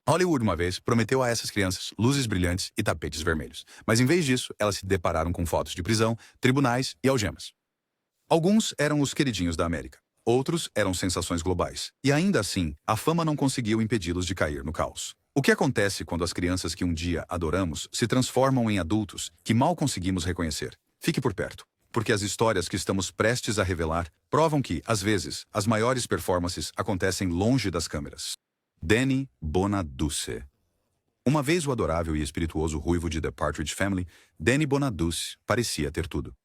Hollywood, uma vez, prometeu a essas crianças luzes brilhantes e tapetes vermelhos. Mas em vez disso, elas se depararam com fotos de prisão, tribunais e algemas. Alguns eram os queridinhos da América. Outros eram sensações globais. E ainda assim, a fama não conseguiu impedi-los de cair no caos. O que acontece quando as crianças que um dia adoramos se transformam em adultos que mal conseguimos reconhecer? Fique por perto, porque as histórias que estamos prestes a revelar provam que, às vezes, as maiores performances acontecem longe das câmeras. Danny Bonaduce. Uma vez o adorável e espirituoso ruivo de The Partridge Family, Danny Bonaduce parecia ter tudo.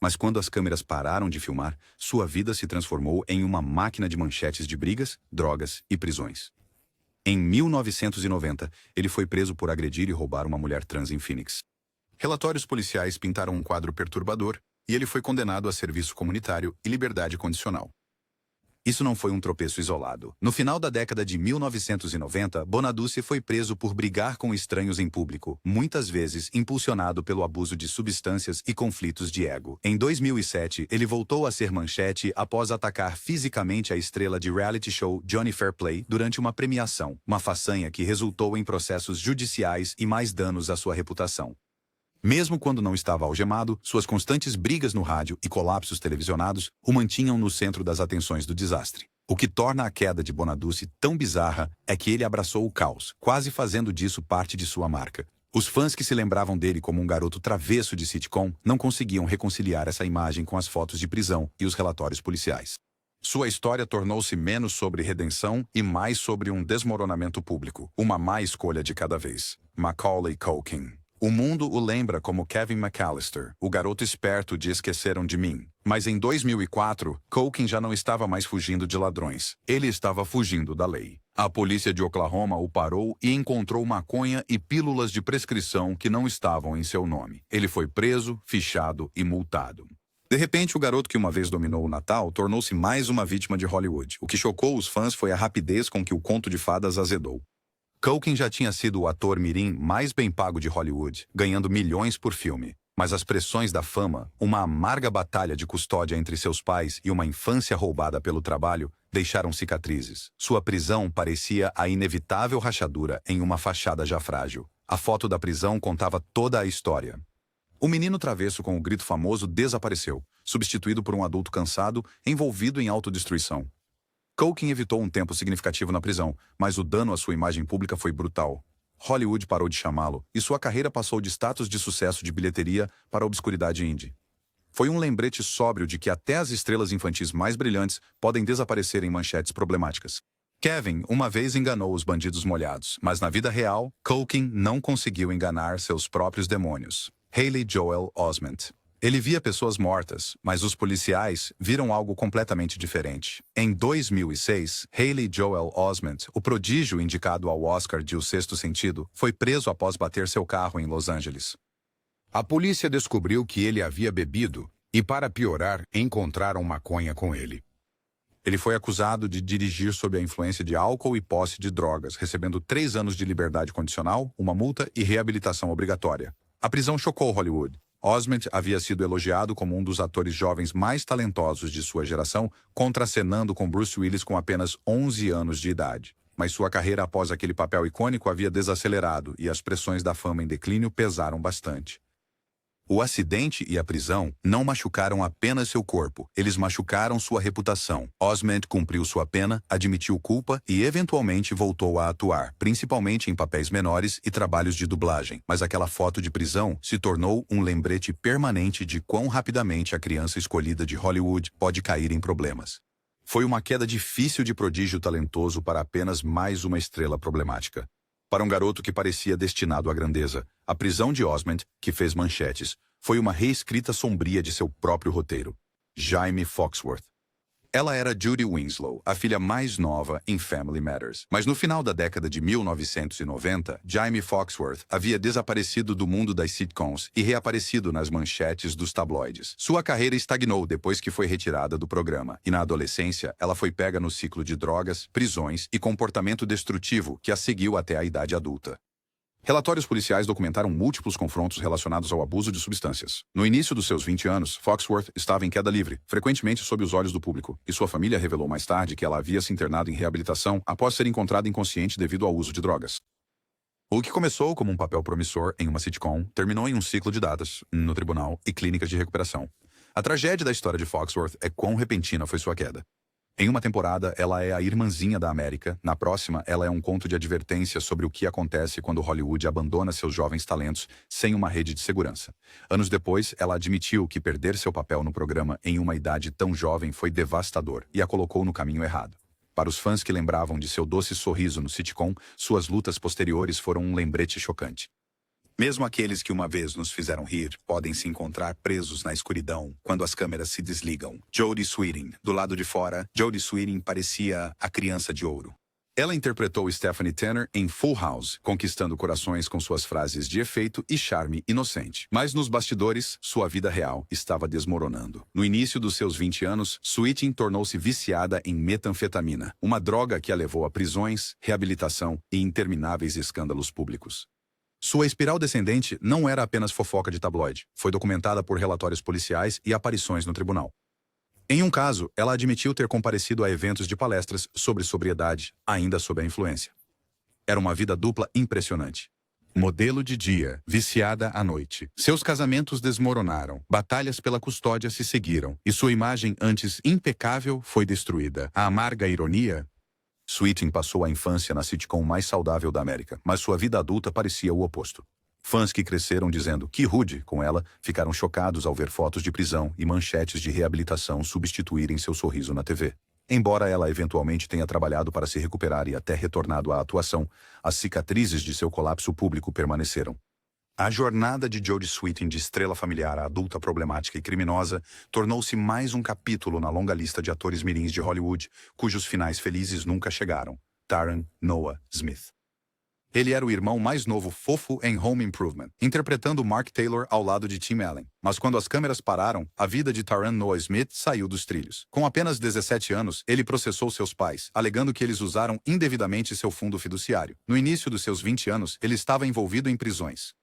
Mas quando as câmeras pararam de filmar, sua vida se transformou em uma máquina de manchetes de brigas, drogas e prisões. Em 1990, ele foi preso por agredir e roubar uma mulher trans em Phoenix. Relatórios policiais pintaram um quadro perturbador e ele foi condenado a serviço comunitário e liberdade condicional. Isso não foi um tropeço isolado. No final da década de 1990, Bonaduce foi preso por brigar com estranhos em público, muitas vezes impulsionado pelo abuso de substâncias e conflitos de ego. Em 2007, ele voltou a ser manchete após atacar fisicamente a estrela de reality show Johnny Fairplay durante uma premiação, uma façanha que resultou em processos judiciais e mais danos à sua reputação. Mesmo quando não estava algemado, suas constantes brigas no rádio e colapsos televisionados o mantinham no centro das atenções do desastre. O que torna a queda de Bonaduce tão bizarra é que ele abraçou o caos, quase fazendo disso parte de sua marca. Os fãs que se lembravam dele como um garoto travesso de sitcom não conseguiam reconciliar essa imagem com as fotos de prisão e os relatórios policiais. Sua história tornou-se menos sobre redenção e mais sobre um desmoronamento público, uma má escolha de cada vez. Macaulay Culkin. O mundo o lembra como Kevin McAllister, o garoto esperto de Esqueceram de Mim. Mas em 2004, Culkin já não estava mais fugindo de ladrões. Ele estava fugindo da lei. A polícia de Oklahoma o parou e encontrou maconha e pílulas de prescrição que não estavam em seu nome. Ele foi preso, fichado e multado. De repente, o garoto que uma vez dominou o Natal tornou-se mais uma vítima de Hollywood. O que chocou os fãs foi a rapidez com que o conto de fadas azedou. Culkin já tinha sido o ator mirim mais bem pago de Hollywood, ganhando milhões por filme. Mas as pressões da fama, uma amarga batalha de custódia entre seus pais e uma infância roubada pelo trabalho, deixaram cicatrizes. Sua prisão parecia a inevitável rachadura em uma fachada já frágil. A foto da prisão contava toda a história. O menino travesso com o grito famoso desapareceu, substituído por um adulto cansado, envolvido em autodestruição. Culkin evitou um tempo significativo na prisão, mas o dano à sua imagem pública foi brutal. Hollywood parou de chamá-lo, e sua carreira passou de status de sucesso de bilheteria para a obscuridade indie. Foi um lembrete sóbrio de que até as estrelas infantis mais brilhantes podem desaparecer em manchetes problemáticas. Kevin uma vez enganou os bandidos molhados, mas na vida real, Culkin não conseguiu enganar seus próprios demônios. Haley Joel Osment. Ele via pessoas mortas, mas os policiais viram algo completamente diferente. Em 2006, Haley Joel Osment, o prodígio indicado ao Oscar de O Sexto Sentido, foi preso após bater seu carro em Los Angeles. A polícia descobriu que ele havia bebido e, para piorar, encontraram maconha com ele. Ele foi acusado de dirigir sob a influência de álcool e posse de drogas, recebendo 3 anos de liberdade condicional, uma multa e reabilitação obrigatória. A prisão chocou Hollywood. Osment havia sido elogiado como um dos atores jovens mais talentosos de sua geração, contracenando com Bruce Willis com apenas 11 anos de idade. Mas sua carreira após aquele papel icônico havia desacelerado e as pressões da fama em declínio pesaram bastante. O acidente e a prisão não machucaram apenas seu corpo, eles machucaram sua reputação. Osment cumpriu sua pena, admitiu culpa e eventualmente voltou a atuar, principalmente em papéis menores e trabalhos de dublagem. Mas aquela foto de prisão se tornou um lembrete permanente de quão rapidamente a criança escolhida de Hollywood pode cair em problemas. Foi uma queda difícil de prodígio talentoso para apenas mais uma estrela problemática. Para um garoto que parecia destinado à grandeza, a prisão de Osment, que fez manchetes, foi uma reescrita sombria de seu próprio roteiro. Jaime Foxworth. Ela era Judy Winslow, a filha mais nova em Family Matters. Mas no final da década de 1990, Jaime Foxworth havia desaparecido do mundo das sitcoms e reaparecido nas manchetes dos tabloides. Sua carreira estagnou depois que foi retirada do programa, e na adolescência ela foi pega no ciclo de drogas, prisões e comportamento destrutivo que a seguiu até a idade adulta. Relatórios policiais documentaram múltiplos confrontos relacionados ao abuso de substâncias. No início dos seus 20 anos, Foxworth estava em queda livre, frequentemente sob os olhos do público, e sua família revelou mais tarde que ela havia se internado em reabilitação após ser encontrada inconsciente devido ao uso de drogas. O que começou como um papel promissor em uma sitcom terminou em um ciclo de datas, no tribunal e clínicas de recuperação. A tragédia da história de Foxworth é quão repentina foi sua queda. Em uma temporada, ela é a irmãzinha da América. Na próxima, ela é um conto de advertência sobre o que acontece quando Hollywood abandona seus jovens talentos sem uma rede de segurança. Anos depois, ela admitiu que perder seu papel no programa em uma idade tão jovem foi devastador e a colocou no caminho errado. Para os fãs que lembravam de seu doce sorriso no sitcom, suas lutas posteriores foram um lembrete chocante. Mesmo aqueles que uma vez nos fizeram rir podem se encontrar presos na escuridão quando as câmeras se desligam. Jodie Sweetin. Do lado de fora, Jodie Sweetin parecia a criança de ouro. Ela interpretou Stephanie Tanner em Full House, conquistando corações com suas frases de efeito e charme inocente. Mas nos bastidores, sua vida real estava desmoronando. No início dos seus 20 anos, Sweetin tornou-se viciada em metanfetamina, uma droga que a levou a prisões, reabilitação e intermináveis escândalos públicos. Sua espiral descendente não era apenas fofoca de tabloide, foi documentada por relatórios policiais e aparições no tribunal. Em um caso, ela admitiu ter comparecido a eventos de palestras sobre sobriedade, ainda sob a influência. Era uma vida dupla impressionante. Modelo de dia, viciada à noite. Seus casamentos desmoronaram, batalhas pela custódia se seguiram, e sua imagem antes impecável foi destruída. A amarga ironia... Sweetin passou a infância na sitcom mais saudável da América, mas sua vida adulta parecia o oposto. Fãs que cresceram dizendo que rude com ela ficaram chocados ao ver fotos de prisão e manchetes de reabilitação substituírem seu sorriso na TV. Embora ela eventualmente tenha trabalhado para se recuperar e até retornado à atuação, as cicatrizes de seu colapso público permaneceram. A jornada de Jodie Sweetin de estrela familiar a adulta problemática e criminosa tornou-se mais um capítulo na longa lista de atores mirins de Hollywood, cujos finais felizes nunca chegaram. Taron Noah Smith. Ele era o irmão mais novo fofo em Home Improvement, interpretando Mark Taylor ao lado de Tim Allen. Mas quando as câmeras pararam, a vida de Taron Noah Smith saiu dos trilhos. Com apenas 17 anos, ele processou seus pais, alegando que eles usaram indevidamente seu fundo fiduciário. No início dos seus 20 anos, ele estava envolvido em prisões.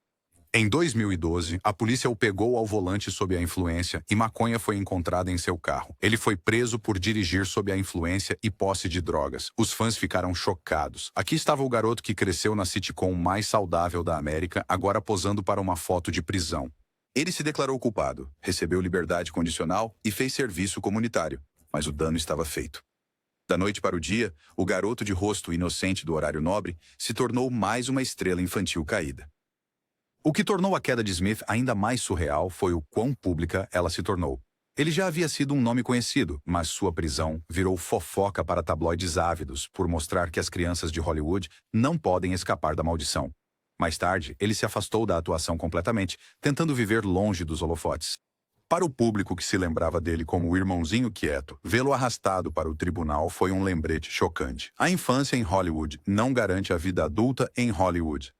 Em 2012, a polícia o pegou ao volante sob a influência e maconha foi encontrada em seu carro. Ele foi preso por dirigir sob a influência e posse de drogas. Os fãs ficaram chocados. Aqui estava o garoto que cresceu na sitcom mais saudável da América, agora posando para uma foto de prisão. Ele se declarou culpado, recebeu liberdade condicional e fez serviço comunitário, mas o dano estava feito. Da noite para o dia, o garoto de rosto inocente do horário nobre se tornou mais uma estrela infantil caída. O que tornou a queda de Smith ainda mais surreal foi o quão pública ela se tornou. Ele já havia sido um nome conhecido, mas sua prisão virou fofoca para tabloides ávidos por mostrar que as crianças de Hollywood não podem escapar da maldição. Mais tarde, ele se afastou da atuação completamente, tentando viver longe dos holofotes. Para o público que se lembrava dele como o irmãozinho quieto, vê-lo arrastado para o tribunal foi um lembrete chocante. A infância em Hollywood não garante a vida adulta em Hollywood.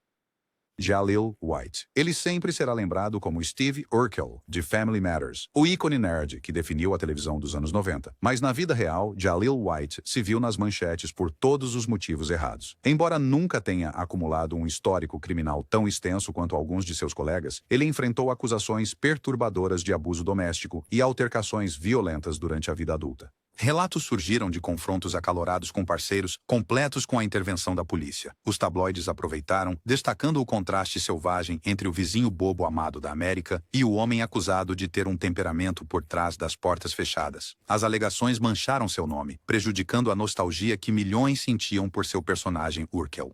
Jaleel White. Ele sempre será lembrado como Steve Urkel, de Family Matters, o ícone nerd que definiu a televisão dos anos 90. Mas na vida real, Jaleel White se viu nas manchetes por todos os motivos errados. Embora nunca tenha acumulado um histórico criminal tão extenso quanto alguns de seus colegas, ele enfrentou acusações perturbadoras de abuso doméstico e altercações violentas durante a vida adulta. Relatos surgiram de confrontos acalorados com parceiros, completos com a intervenção da polícia. Os tabloides aproveitaram, destacando o contraste selvagem entre o vizinho bobo amado da América e o homem acusado de ter um temperamento por trás das portas fechadas. As alegações mancharam seu nome, prejudicando a nostalgia que milhões sentiam por seu personagem Urkel.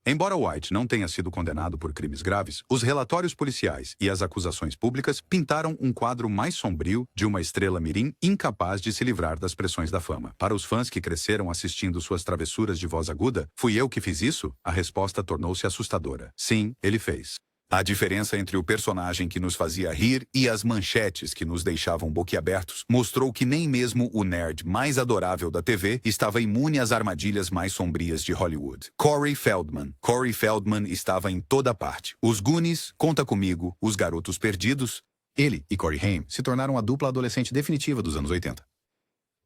Embora White não tenha sido condenado por crimes graves, os relatórios policiais e as acusações públicas pintaram um quadro mais sombrio de uma estrela mirim incapaz de se livrar das pressões da fama. Para os fãs que cresceram assistindo suas travessuras de voz aguda, "Fui eu que fiz isso?", a resposta tornou-se assustadora. Sim, ele fez. A diferença entre o personagem que nos fazia rir e as manchetes que nos deixavam boquiabertos mostrou que nem mesmo o nerd mais adorável da TV estava imune às armadilhas mais sombrias de Hollywood. Corey Feldman. Corey Feldman estava em toda parte. Os Goonies, Conta Comigo, Os Garotos Perdidos. Ele e Corey Haim se tornaram a dupla adolescente definitiva dos anos 80.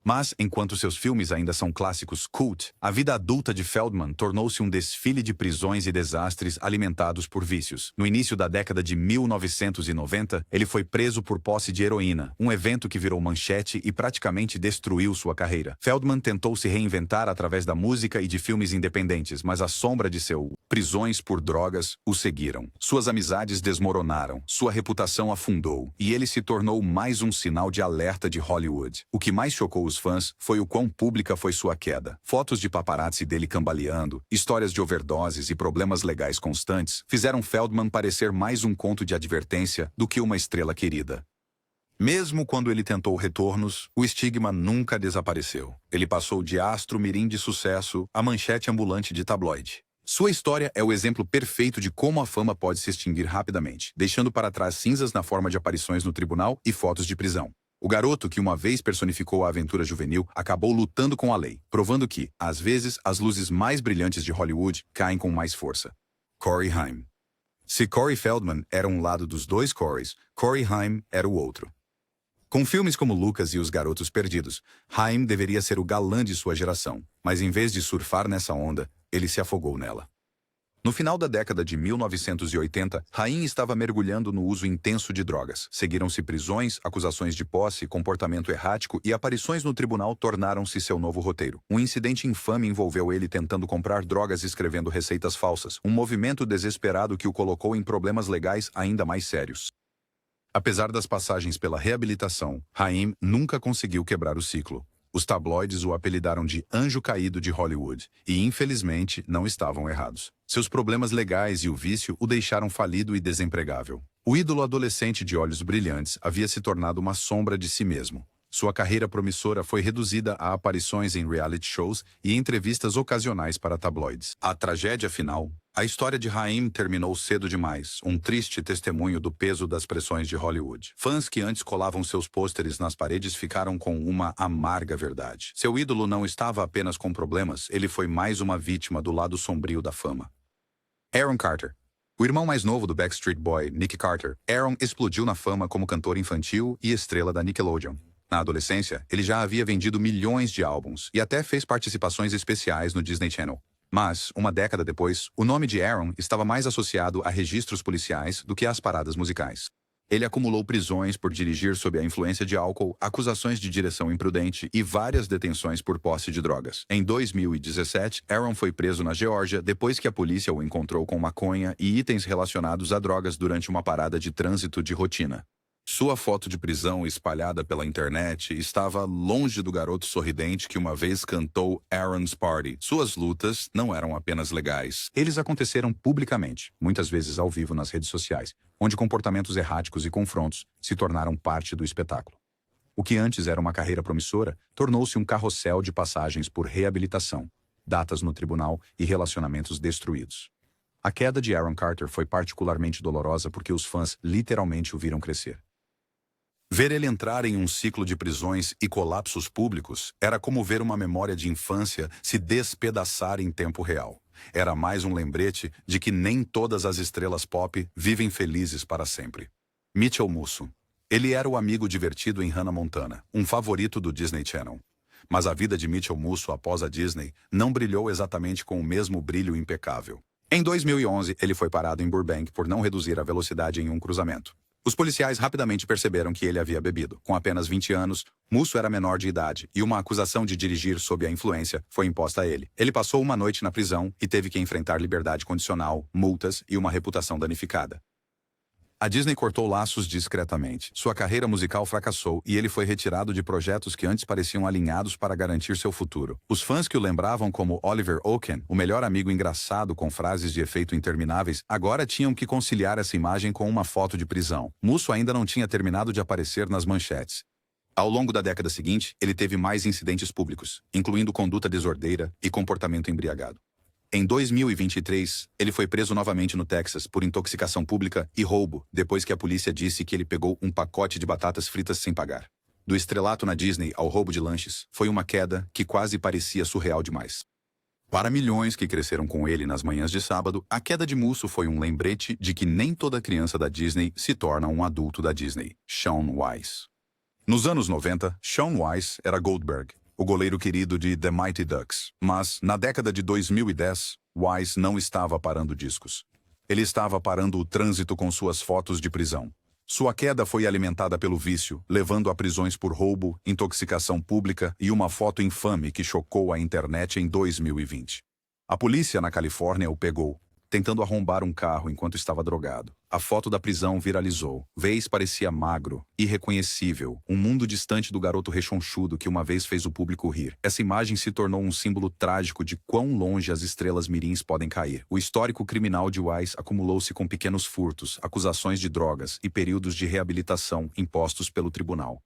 Mas, enquanto seus filmes ainda são clássicos cult, a vida adulta de Feldman tornou-se um desfile de prisões e desastres alimentados por vícios. No início da década de 1990, ele foi preso por posse de heroína, um evento que virou manchete e praticamente destruiu sua carreira. Feldman tentou se reinventar através da música e de filmes independentes, mas a sombra de seu Prisões por drogas o seguiram. Suas amizades desmoronaram, sua reputação afundou, e ele se tornou mais um sinal de alerta de Hollywood. O que mais chocou os fãs foi o quão pública foi sua queda. Fotos de paparazzi dele cambaleando, histórias de overdoses e problemas legais constantes fizeram Feldman parecer mais um conto de advertência do que uma estrela querida. Mesmo quando ele tentou retornos, o estigma nunca desapareceu. Ele passou de astro mirim de sucesso a manchete ambulante de tabloide. Sua história é o exemplo perfeito de como a fama pode se extinguir rapidamente, deixando para trás cinzas na forma de aparições no tribunal e fotos de prisão. O garoto que uma vez personificou a aventura juvenil acabou lutando com a lei, provando que, às vezes, as luzes mais brilhantes de Hollywood caem com mais força. Corey Haim. Se Corey Feldman era um lado dos dois Coreys, Corey Haim era o outro. Com filmes como Lucas e Os Garotos Perdidos, Haim deveria ser o galã de sua geração, mas em vez de surfar nessa onda, ele se afogou nela. No final da década de 1980, Haim estava mergulhando no uso intenso de drogas. Seguiram-se prisões, acusações de posse, comportamento errático e aparições no tribunal tornaram-se seu novo roteiro. Um incidente infame envolveu ele tentando comprar drogas e escrevendo receitas falsas, um movimento desesperado que o colocou em problemas legais ainda mais sérios. Apesar das passagens pela reabilitação, Haim nunca conseguiu quebrar o ciclo. Os tabloides o apelidaram de Anjo Caído de Hollywood, e infelizmente não estavam errados. Seus problemas legais e o vício o deixaram falido e desempregável. O ídolo adolescente de olhos brilhantes havia se tornado uma sombra de si mesmo. Sua carreira promissora foi reduzida a aparições em reality shows e entrevistas ocasionais para tabloides. A tragédia final. A história de Haim terminou cedo demais, um triste testemunho do peso das pressões de Hollywood. Fãs que antes colavam seus pôsteres nas paredes ficaram com uma amarga verdade. Seu ídolo não estava apenas com problemas, ele foi mais uma vítima do lado sombrio da fama. Aaron Carter. O irmão mais novo do Backstreet Boy, Nick Carter, Aaron explodiu na fama como cantor infantil e estrela da Nickelodeon. Na adolescência, ele já havia vendido milhões de álbuns e até fez participações especiais no Disney Channel. Mas, uma década depois, o nome de Aaron estava mais associado a registros policiais do que às paradas musicais. Ele acumulou prisões por dirigir sob a influência de álcool, acusações de direção imprudente e várias detenções por posse de drogas. Em 2017, Aaron foi preso na Geórgia depois que a polícia o encontrou com maconha e itens relacionados a drogas durante uma parada de trânsito de rotina. Sua foto de prisão espalhada pela internet estava longe do garoto sorridente que uma vez cantou Aaron's Party. Suas lutas não eram apenas legais. Eles aconteceram publicamente, muitas vezes ao vivo nas redes sociais, onde comportamentos erráticos e confrontos se tornaram parte do espetáculo. O que antes era uma carreira promissora, tornou-se um carrossel de passagens por reabilitação, datas no tribunal e relacionamentos destruídos. A queda de Aaron Carter foi particularmente dolorosa porque os fãs literalmente o viram crescer. Ver ele entrar em um ciclo de prisões e colapsos públicos era como ver uma memória de infância se despedaçar em tempo real. Era mais um lembrete de que nem todas as estrelas pop vivem felizes para sempre. Mitchell Musso. Ele era o amigo divertido em Hannah Montana, um favorito do Disney Channel. Mas a vida de Mitchell Musso após a Disney não brilhou exatamente com o mesmo brilho impecável. Em 2011, ele foi parado em Burbank por não reduzir a velocidade em um cruzamento. Os policiais rapidamente perceberam que ele havia bebido. Com apenas 20 anos, Musso era menor de idade e uma acusação de dirigir sob a influência foi imposta a ele. Ele passou uma noite na prisão e teve que enfrentar liberdade condicional, multas e uma reputação danificada. A Disney cortou laços discretamente. Sua carreira musical fracassou e ele foi retirado de projetos que antes pareciam alinhados para garantir seu futuro. Os fãs que o lembravam como Oliver Oaken, o melhor amigo engraçado com frases de efeito intermináveis, agora tinham que conciliar essa imagem com uma foto de prisão. Musso ainda não tinha terminado de aparecer nas manchetes. Ao longo da década seguinte, ele teve mais incidentes públicos, incluindo conduta desordeira e comportamento embriagado. Em 2023, ele foi preso novamente no Texas por intoxicação pública e roubo, depois que a polícia disse que ele pegou um pacote de batatas fritas sem pagar. Do estrelato na Disney ao roubo de lanches, foi uma queda que quase parecia surreal demais. Para milhões que cresceram com ele nas manhãs de sábado, a queda de Musso foi um lembrete de que nem toda criança da Disney se torna um adulto da Disney. Shaun Weiss. Nos anos 90, Shaun Weiss era Goldberg, o goleiro querido de The Mighty Ducks. Mas, na década de 2010, Weiss não estava parando discos. Ele estava parando o trânsito com suas fotos de prisão. Sua queda foi alimentada pelo vício, levando a prisões por roubo, intoxicação pública e uma foto infame que chocou a internet em 2020. A polícia na Califórnia o pegou, tentando arrombar um carro enquanto estava drogado. A foto da prisão viralizou. Weiss parecia magro, irreconhecível, um mundo distante do garoto rechonchudo que uma vez fez o público rir. Essa imagem se tornou um símbolo trágico de quão longe as estrelas mirins podem cair. O histórico criminal de Weiss acumulou-se com pequenos furtos, acusações de drogas e períodos de reabilitação impostos pelo tribunal.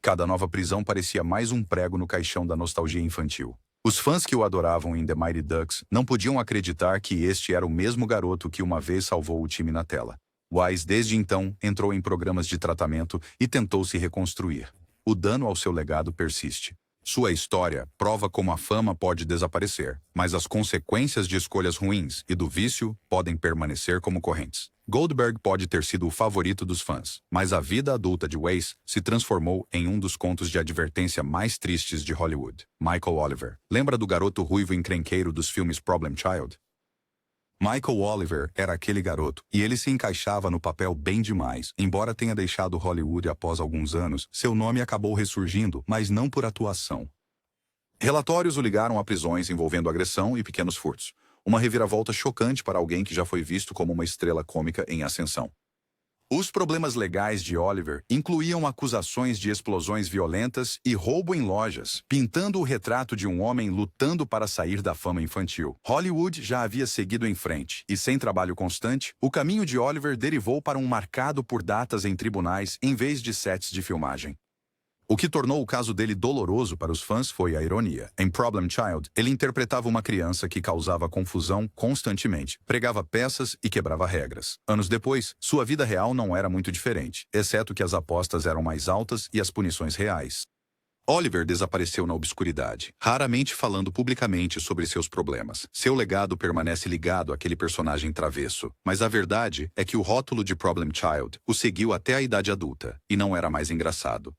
Cada nova prisão parecia mais um prego no caixão da nostalgia infantil. Os fãs que o adoravam em The Mighty Ducks não podiam acreditar que este era o mesmo garoto que uma vez salvou o time na tela. Weiss, desde então, entrou em programas de tratamento e tentou se reconstruir. O dano ao seu legado persiste. Sua história prova como a fama pode desaparecer, mas as consequências de escolhas ruins e do vício podem permanecer como correntes. Goldberg pode ter sido o favorito dos fãs, mas a vida adulta de Weiss se transformou em um dos contos de advertência mais tristes de Hollywood. Michael Oliver. Lembra do garoto ruivo encrenqueiro dos filmes Problem Child? Michael Oliver era aquele garoto, e ele se encaixava no papel bem demais. Embora tenha deixado Hollywood após alguns anos, seu nome acabou ressurgindo, mas não por atuação. Relatórios o ligaram a prisões envolvendo agressão e pequenos furtos. Uma reviravolta chocante para alguém que já foi visto como uma estrela cômica em ascensão. Os problemas legais de Oliver incluíam acusações de explosões violentas e roubo em lojas, pintando o retrato de um homem lutando para sair da fama infantil. Hollywood já havia seguido em frente, e sem trabalho constante, o caminho de Oliver derivou para um marcado por datas em tribunais em vez de sets de filmagem. O que tornou o caso dele doloroso para os fãs foi a ironia. Em Problem Child, ele interpretava uma criança que causava confusão constantemente, pregava peças e quebrava regras. Anos depois, sua vida real não era muito diferente, exceto que as apostas eram mais altas e as punições reais. Oliver desapareceu na obscuridade, raramente falando publicamente sobre seus problemas. Seu legado permanece ligado àquele personagem travesso, mas a verdade é que o rótulo de Problem Child o seguiu até a idade adulta, e não era mais engraçado.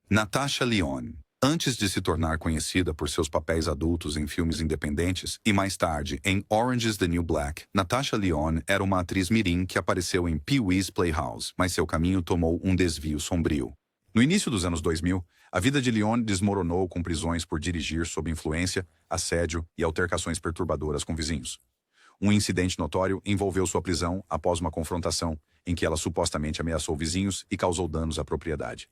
Natasha Lyonne. Antes de se tornar conhecida por seus papéis adultos em filmes independentes e mais tarde em Orange is the New Black, Natasha Lyonne era uma atriz mirim que apareceu em Pee-wee's Playhouse, mas seu caminho tomou um desvio sombrio. No início dos anos 2000, a vida de Lyonne desmoronou com prisões por dirigir sob influência, assédio e altercações perturbadoras com vizinhos. Um incidente notório envolveu sua prisão após uma confrontação em que ela supostamente ameaçou vizinhos e causou danos à propriedade.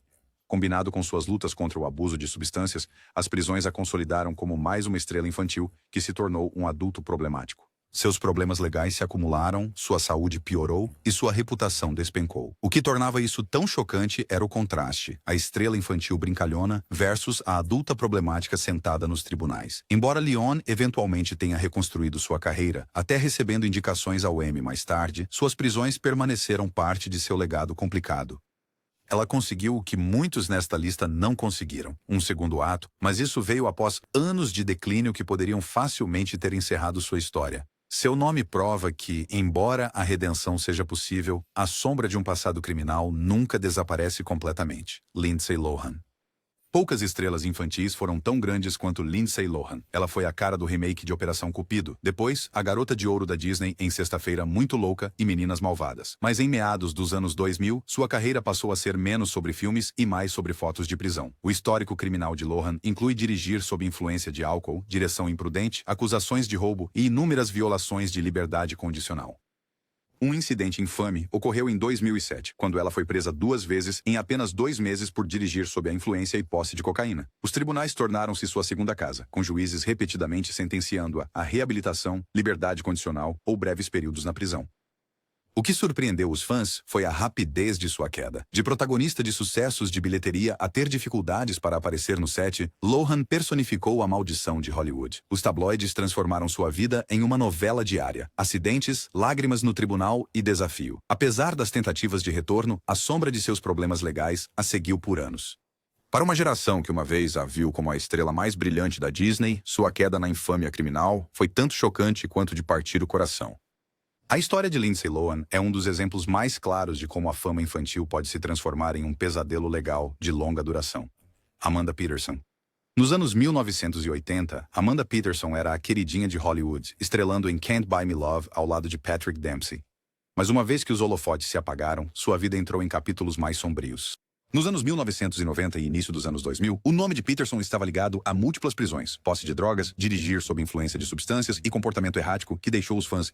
Combinado com suas lutas contra o abuso de substâncias, as prisões a consolidaram como mais uma estrela infantil que se tornou um adulto problemático. Seus problemas legais se acumularam, sua saúde piorou e sua reputação despencou. O que tornava isso tão chocante era o contraste, a estrela infantil brincalhona versus a adulta problemática sentada nos tribunais. Embora Lyonne eventualmente tenha reconstruído sua carreira, até recebendo indicações ao Emmy mais tarde, suas prisões permaneceram parte de seu legado complicado. Ela conseguiu o que muitos nesta lista não conseguiram, um segundo ato, mas isso veio após anos de declínio que poderiam facilmente ter encerrado sua história. Seu nome prova que, embora a redenção seja possível, a sombra de um passado criminal nunca desaparece completamente. Lindsay Lohan. Poucas estrelas infantis foram tão grandes quanto Lindsay Lohan. Ela foi a cara do remake de Operação Cupido. Depois, a garota de ouro da Disney em Sexta-feira Muito Louca e Meninas Malvadas. Mas em meados dos anos 2000, sua carreira passou a ser menos sobre filmes e mais sobre fotos de prisão. O histórico criminal de Lohan inclui dirigir sob influência de álcool, direção imprudente, acusações de roubo e inúmeras violações de liberdade condicional. Um incidente infame ocorreu em 2007, quando ela foi presa 2 vezes em apenas 2 meses por dirigir sob a influência e posse de cocaína. Os tribunais tornaram-se sua segunda casa, com juízes repetidamente sentenciando-a a reabilitação, liberdade condicional ou breves períodos na prisão. O que surpreendeu os fãs foi a rapidez de sua queda. De protagonista de sucessos de bilheteria a ter dificuldades para aparecer no set, Lohan personificou a maldição de Hollywood. Os tabloides transformaram sua vida em uma novela diária. Acidentes, lágrimas no tribunal e desafio. Apesar das tentativas de retorno, a sombra de seus problemas legais a seguiu por anos. Para uma geração que uma vez a viu como a estrela mais brilhante da Disney, sua queda na infâmia criminal foi tanto chocante quanto de partir o coração. A história de Lindsay Lohan é um dos exemplos mais claros de como a fama infantil pode se transformar em um pesadelo legal de longa duração. Amanda Peterson. Nos anos 1980, Amanda Peterson era a queridinha de Hollywood, estrelando em Can't Buy Me Love ao lado de Patrick Dempsey. Mas uma vez que os holofotes se apagaram, sua vida entrou em capítulos mais sombrios. Nos anos 1990 e início dos anos 2000, o nome de Peterson estava ligado a múltiplas prisões, posse de drogas, dirigir sob influência de substâncias e comportamento errático que deixou os fãs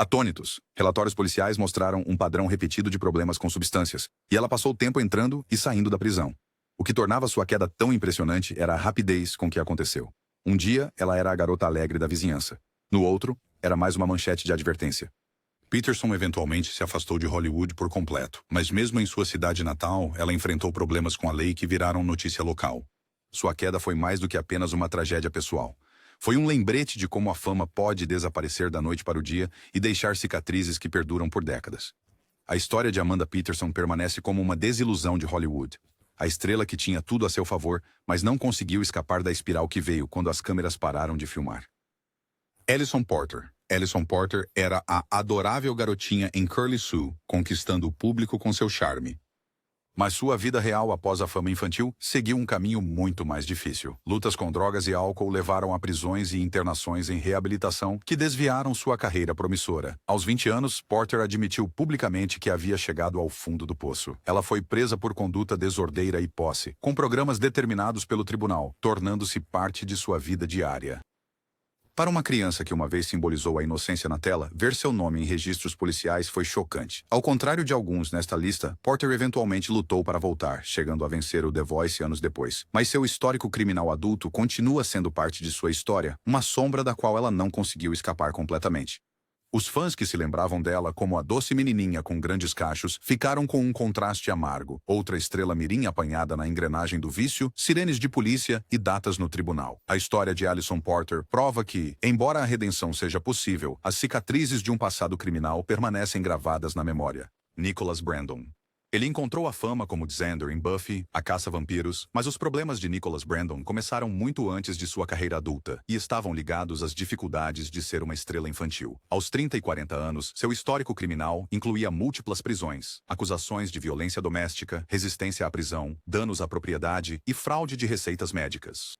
Atônitos, relatórios policiais mostraram um padrão repetido de problemas com substâncias, e ela passou o tempo entrando e saindo da prisão. O que tornava sua queda tão impressionante era a rapidez com que aconteceu. Um dia, ela era a garota alegre da vizinhança. No outro, era mais uma manchete de advertência. Peterson eventualmente se afastou de Hollywood por completo, mas mesmo em sua cidade natal, ela enfrentou problemas com a lei que viraram notícia local. Sua queda foi mais do que apenas uma tragédia pessoal. Foi um lembrete de como a fama pode desaparecer da noite para o dia e deixar cicatrizes que perduram por décadas. A história de Amanda Peterson permanece como uma desilusão de Hollywood. A estrela que tinha tudo a seu favor, mas não conseguiu escapar da espiral que veio quando as câmeras pararam de filmar. Alison Porter. Alison Porter era a adorável garotinha em Curly Sue, conquistando o público com seu charme. Mas sua vida real após a fama infantil seguiu um caminho muito mais difícil. Lutas com drogas e álcool levaram a prisões e internações em reabilitação que desviaram sua carreira promissora. Aos 20 anos, Porter admitiu publicamente que havia chegado ao fundo do poço. Ela foi presa por conduta desordeira e posse, com programas determinados pelo tribunal, tornando-se parte de sua vida diária. Para uma criança que uma vez simbolizou a inocência na tela, ver seu nome em registros policiais foi chocante. Ao contrário de alguns nesta lista, Porter eventualmente lutou para voltar, chegando a vencer o The Voice anos depois. Mas seu histórico criminal adulto continua sendo parte de sua história, uma sombra da qual ela não conseguiu escapar completamente. Os fãs que se lembravam dela como a doce menininha com grandes cachos ficaram com um contraste amargo. Outra estrela mirim apanhada na engrenagem do vício, sirenes de polícia e datas no tribunal. A história de Alison Porter prova que, embora a redenção seja possível, as cicatrizes de um passado criminal permanecem gravadas na memória. Nicholas Brandon. Ele encontrou a fama como Xander em Buffy, A Caça-Vampiros, mas os problemas de Nicholas Brandon começaram muito antes de sua carreira adulta e estavam ligados às dificuldades de ser uma estrela infantil. Aos 30 e 40 anos, seu histórico criminal incluía múltiplas prisões, acusações de violência doméstica, resistência à prisão, danos à propriedade e fraude de receitas médicas.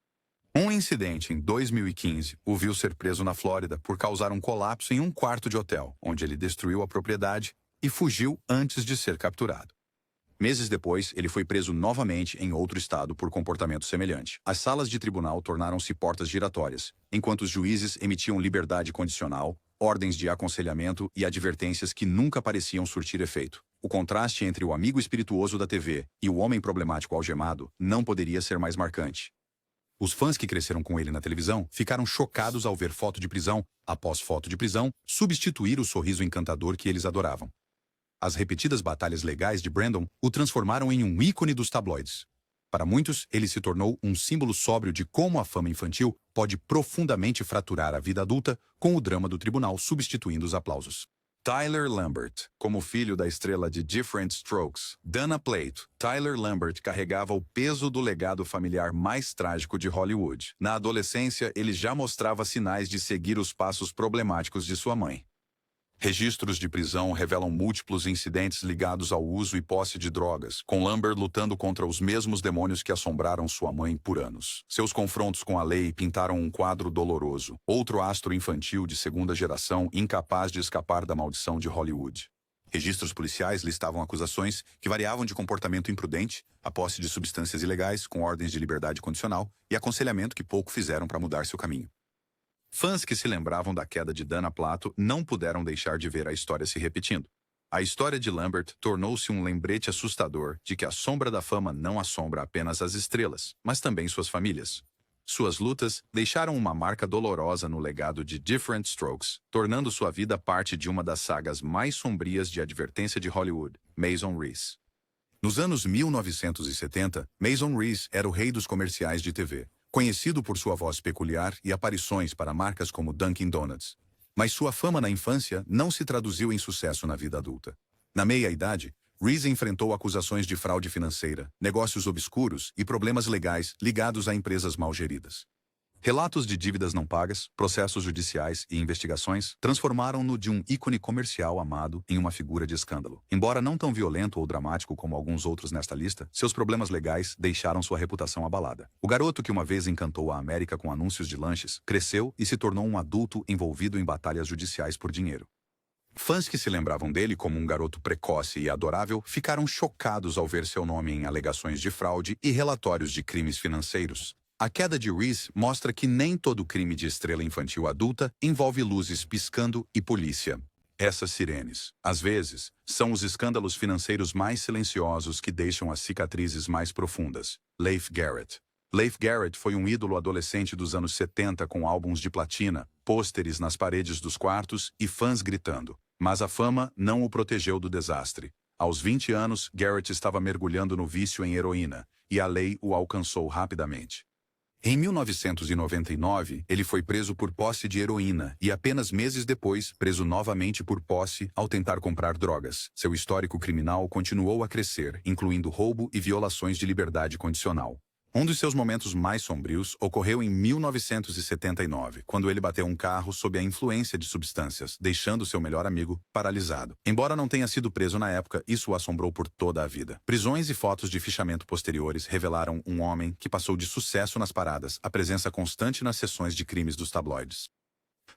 Um incidente em 2015 o viu ser preso na Flórida por causar um colapso em um quarto de hotel, onde ele destruiu a propriedade e fugiu antes de ser capturado. Meses depois, ele foi preso novamente em outro estado por comportamento semelhante. As salas de tribunal tornaram-se portas giratórias, enquanto os juízes emitiam liberdade condicional, ordens de aconselhamento e advertências que nunca pareciam surtir efeito. O contraste entre o amigo espirituoso da TV e o homem problemático algemado não poderia ser mais marcante. Os fãs que cresceram com ele na televisão ficaram chocados ao ver foto de prisão, após foto de prisão, substituir o sorriso encantador que eles adoravam. As repetidas batalhas legais de Brandon o transformaram em um ícone dos tabloides. Para muitos, ele se tornou um símbolo sóbrio de como a fama infantil pode profundamente fraturar a vida adulta com o drama do tribunal substituindo os aplausos. Tyler Lambert. Como filho da estrela de Different Strokes, Dana Plato, Tyler Lambert carregava o peso do legado familiar mais trágico de Hollywood. Na adolescência, ele já mostrava sinais de seguir os passos problemáticos de sua mãe. Registros de prisão revelam múltiplos incidentes ligados ao uso e posse de drogas, com Lambert lutando contra os mesmos demônios que assombraram sua mãe por anos. Seus confrontos com a lei pintaram um quadro doloroso, outro astro infantil de segunda geração incapaz de escapar da maldição de Hollywood. Registros policiais listavam acusações que variavam de comportamento imprudente, a posse de substâncias ilegais com ordens de liberdade condicional e aconselhamento que pouco fizeram para mudar seu caminho. Fãs que se lembravam da queda de Dana Plato não puderam deixar de ver a história se repetindo. A história de Lambert tornou-se um lembrete assustador de que a sombra da fama não assombra apenas as estrelas, mas também suas famílias. Suas lutas deixaram uma marca dolorosa no legado de Different Strokes, tornando sua vida parte de uma das sagas mais sombrias de advertência de Hollywood, Mason Reese. Nos anos 1970, Mason Reese era o rei dos comerciais de TV. Conhecido por sua voz peculiar e aparições para marcas como Dunkin' Donuts. Mas sua fama na infância não se traduziu em sucesso na vida adulta. Na meia-idade, Reese enfrentou acusações de fraude financeira, negócios obscuros e problemas legais ligados a empresas mal geridas. Relatos de dívidas não pagas, processos judiciais e investigações transformaram-no de um ícone comercial amado em uma figura de escândalo. Embora não tão violento ou dramático como alguns outros nesta lista, seus problemas legais deixaram sua reputação abalada. O garoto que uma vez encantou a América com anúncios de lanches, cresceu e se tornou um adulto envolvido em batalhas judiciais por dinheiro. Fãs que se lembravam dele como um garoto precoce e adorável ficaram chocados ao ver seu nome em alegações de fraude e relatórios de crimes financeiros. A queda de Reese mostra que nem todo crime de estrela infantil adulta envolve luzes piscando e polícia. Essas sirenes, às vezes, são os escândalos financeiros mais silenciosos que deixam as cicatrizes mais profundas. Leif Garrett. Leif Garrett foi um ídolo adolescente dos anos 70 com álbuns de platina, pôsteres nas paredes dos quartos e fãs gritando. Mas a fama não o protegeu do desastre. Aos 20 anos, Garrett estava mergulhando no vício em heroína, e a lei o alcançou rapidamente. Em 1999, ele foi preso por posse de heroína e apenas meses depois, preso novamente por posse ao tentar comprar drogas. Seu histórico criminal continuou a crescer, incluindo roubo e violações de liberdade condicional. Um dos seus momentos mais sombrios ocorreu em 1979, quando ele bateu um carro sob a influência de substâncias, deixando seu melhor amigo paralisado. Embora não tenha sido preso na época, isso o assombrou por toda a vida. Prisões e fotos de fichamento posteriores revelaram um homem que passou de sucesso nas paradas, a presença constante nas sessões de crimes dos tabloides.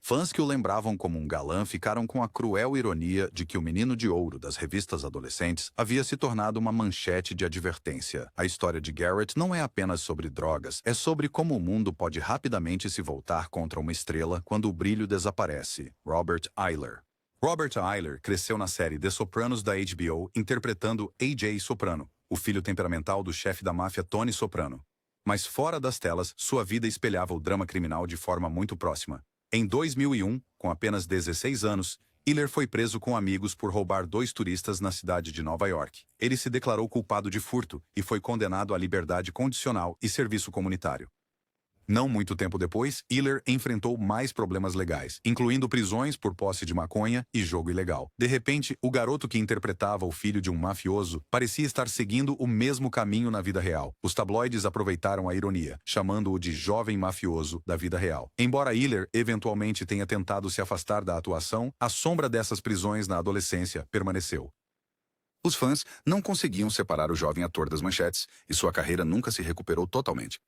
Fãs que o lembravam como um galã ficaram com a cruel ironia de que o menino de ouro das revistas adolescentes havia se tornado uma manchete de advertência. A história de Garrett não é apenas sobre drogas, é sobre como o mundo pode rapidamente se voltar contra uma estrela quando o brilho desaparece. Robert Eyler. Robert Eyler cresceu na série The Sopranos da HBO, interpretando A.J. Soprano, o filho temperamental do chefe da máfia Tony Soprano. Mas fora das telas, sua vida espelhava o drama criminal de forma muito próxima. Em 2001, com apenas 16 anos, Eyler foi preso com amigos por roubar 2 turistas na cidade de Nova York. Ele se declarou culpado de furto e foi condenado à liberdade condicional e serviço comunitário. Não muito tempo depois, Eyler enfrentou mais problemas legais, incluindo prisões por posse de maconha e jogo ilegal. De repente, o garoto que interpretava o filho de um mafioso parecia estar seguindo o mesmo caminho na vida real. Os tabloides aproveitaram a ironia, chamando-o de jovem mafioso da vida real. Embora Eyler eventualmente tenha tentado se afastar da atuação, a sombra dessas prisões na adolescência permaneceu. Os fãs não conseguiam separar o jovem ator das manchetes, e sua carreira nunca se recuperou totalmente.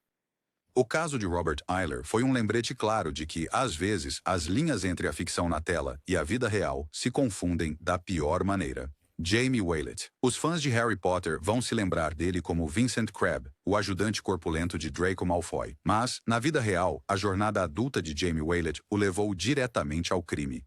O caso de Robert Eyler foi um lembrete claro de que, às vezes, as linhas entre a ficção na tela e a vida real se confundem da pior maneira. Jamie Waylett. Os fãs de Harry Potter vão se lembrar dele como Vincent Crabbe, o ajudante corpulento de Draco Malfoy. Mas, na vida real, a jornada adulta de Jamie Waylett o levou diretamente ao crime.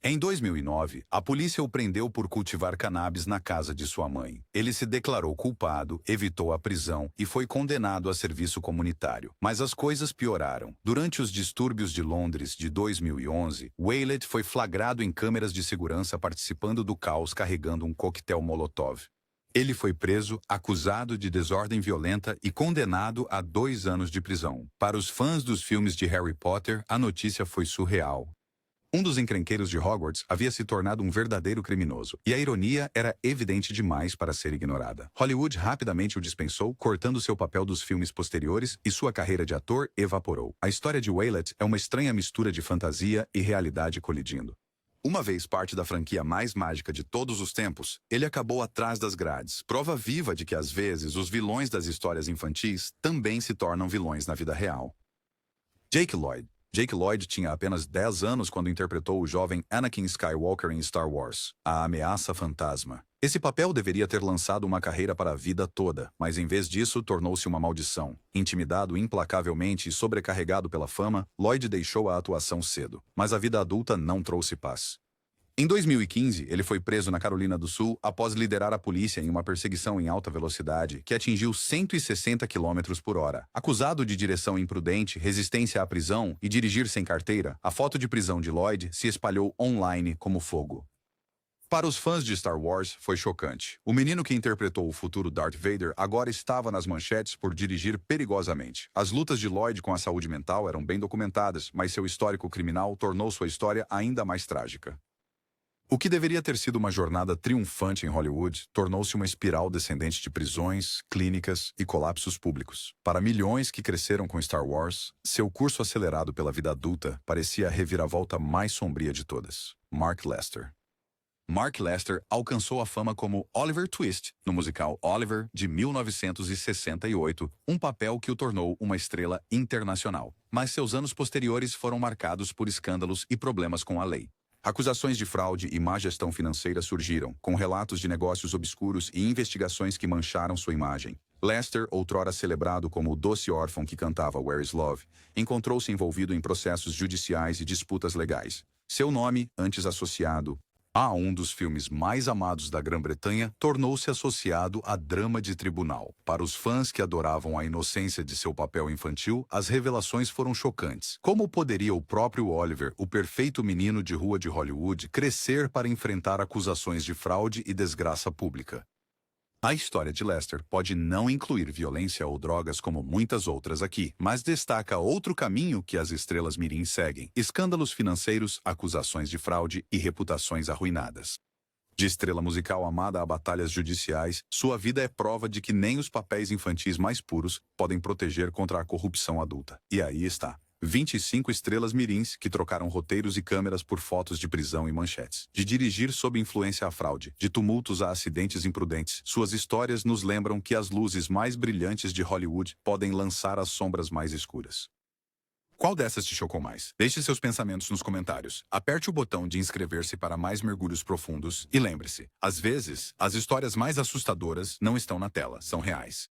Em 2009, a polícia o prendeu por cultivar cannabis na casa de sua mãe. Ele se declarou culpado, evitou a prisão e foi condenado a serviço comunitário. Mas as coisas pioraram. Durante os distúrbios de Londres de 2011, Waylett foi flagrado em câmeras de segurança participando do caos carregando um coquetel Molotov. Ele foi preso, acusado de desordem violenta e condenado a 2 anos de prisão. Para os fãs dos filmes de Harry Potter, a notícia foi surreal. Um dos encrenqueiros de Hogwarts havia se tornado um verdadeiro criminoso, e a ironia era evidente demais para ser ignorada. Hollywood rapidamente o dispensou, cortando seu papel dos filmes posteriores, e sua carreira de ator evaporou. A história de Waylett é uma estranha mistura de fantasia e realidade colidindo. Uma vez parte da franquia mais mágica de todos os tempos, ele acabou atrás das grades, prova viva de que às vezes os vilões das histórias infantis também se tornam vilões na vida real. Jake Lloyd. Jake Lloyd tinha apenas 10 anos quando interpretou o jovem Anakin Skywalker em Star Wars, A Ameaça Fantasma. Esse papel deveria ter lançado uma carreira para a vida toda, mas em vez disso tornou-se uma maldição. Intimidado implacavelmente e sobrecarregado pela fama, Lloyd deixou a atuação cedo, mas a vida adulta não trouxe paz. Em 2015, ele foi preso na Carolina do Sul após liderar a polícia em uma perseguição em alta velocidade que atingiu 160 km por hora. Acusado de direção imprudente, resistência à prisão e dirigir sem carteira, a foto de prisão de Lloyd se espalhou online como fogo. Para os fãs de Star Wars, foi chocante. O menino que interpretou o futuro Darth Vader agora estava nas manchetes por dirigir perigosamente. As lutas de Lloyd com a saúde mental eram bem documentadas, mas seu histórico criminal tornou sua história ainda mais trágica. O que deveria ter sido uma jornada triunfante em Hollywood tornou-se uma espiral descendente de prisões, clínicas e colapsos públicos. Para milhões que cresceram com Star Wars, seu curso acelerado pela vida adulta parecia a reviravolta mais sombria de todas. Mark Lester. Mark Lester alcançou a fama como Oliver Twist no musical Oliver, de 1968, um papel que o tornou uma estrela internacional. Mas seus anos posteriores foram marcados por escândalos e problemas com a lei. Acusações de fraude e má gestão financeira surgiram, com relatos de negócios obscuros e investigações que mancharam sua imagem. Lester, outrora celebrado como o doce órfão que cantava Where is Love, encontrou-se envolvido em processos judiciais e disputas legais. Seu nome, antes associado Um dos filmes mais amados da Grã-Bretanha tornou-se associado a drama de tribunal. Para os fãs que adoravam a inocência de seu papel infantil, as revelações foram chocantes. Como poderia o próprio Oliver, o perfeito menino de rua de Hollywood, crescer para enfrentar acusações de fraude e desgraça pública? A história de Lester pode não incluir violência ou drogas como muitas outras aqui, mas destaca outro caminho que as estrelas mirim seguem: escândalos financeiros, acusações de fraude e reputações arruinadas. De estrela musical amada a batalhas judiciais, sua vida é prova de que nem os papéis infantis mais puros podem proteger contra a corrupção adulta. E aí está: 25 estrelas mirins que trocaram roteiros e câmeras por fotos de prisão e manchetes. De dirigir sob influência à fraude, de tumultos a acidentes imprudentes, suas histórias nos lembram que as luzes mais brilhantes de Hollywood podem lançar as sombras mais escuras. Qual dessas te chocou mais? Deixe seus pensamentos nos comentários. Aperte o botão de inscrever-se para mais mergulhos profundos e lembre-se, às vezes, as histórias mais assustadoras não estão na tela, são reais.